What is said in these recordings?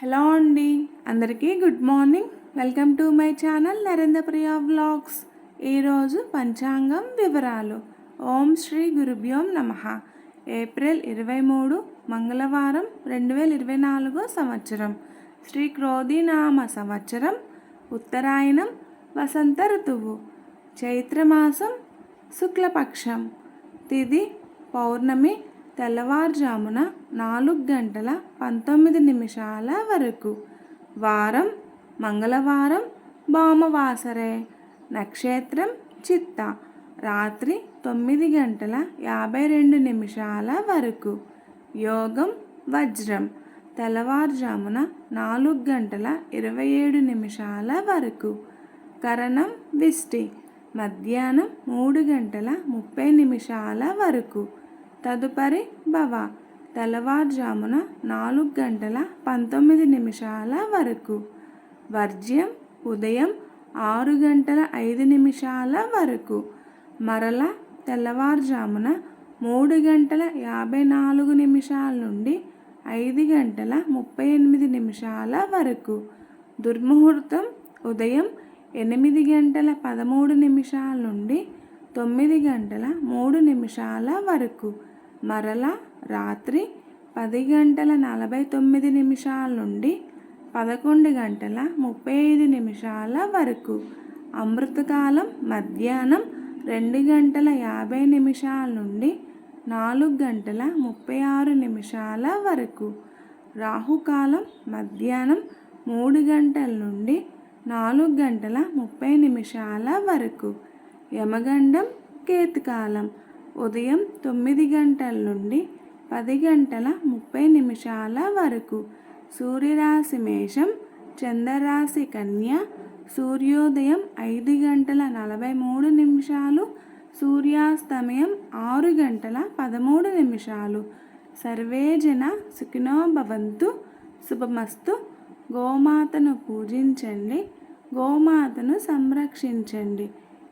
Hello అండి, అందరికీ good morning. Welcome to my channel Narendrapriya vlogs. ఈరోజు పంచాంగం వివరాలు. ఓం శ్రీ గురుభ్యోం నమః. ఏప్రిల్ 23 మంగళవారం 2024 సంవత్సరం. శ్రీ క్రోధినామ సంవత్సరం. ఉత్తరాయణం, వసంత ఋతువు, చైత్రమాసం, శుక్లపక్షం. తిథి పౌర్ణమి, తెల్లవారుజామున 4:19 వరకు. వారం మంగళవారం, భామవాసరే. నక్షత్రం చిత్త. రాత్రి 9:52 వరకు. యోగం వజ్రం. తెల్లవారుజామున 4:27 వరకు. కరణం విష్టి. మధ్యాహ్నం 3:30 వరకు. తదుపరి భవ. తెల్లవారుజామున 4:19 వరకు. వర్జ్యం ఉదయం 6:05 వరకు. మరల తెల్లవారుజామున 3:54 నుండి 5:38 వరకు. దుర్ముహూర్తం ఉదయం 8:13 నుండి 9:03 వరకు. మరల రాత్రి 10:49 నుండి 11:35 వరకు. అమృతకాలం మధ్యాహ్నం 2:50 నుండి 4:36 వరకు. రాహుకాలం మధ్యాహ్నం 3 గంటల నుండి 4:30 వరకు. యమగండం కేతుకాలం ఉదయం 9 గంటల నుండి 10:30 వరకు. సూర్యరాశి మేషం, చంద్రరాశి కన్య. సూర్యోదయం 5:43, సూర్యాస్తమయం 6:13. సర్వే జన సుఖినో భవంతు. శుభమస్తు. గోమాతను పూజించండి, గోమాతను సంరక్షించండి.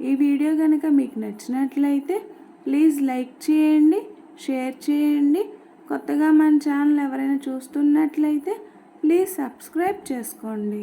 ఈ వీడియో కనుక మీకు నచ్చినట్లయితే ప్లీజ్ లైక్ చేయండి, షేర్ చేయండి. కొత్తగా మన ఛానల్ ఎవరైనా చూస్తున్నట్లయితే ప్లీజ్ సబ్స్క్రైబ్ చేసుకోండి.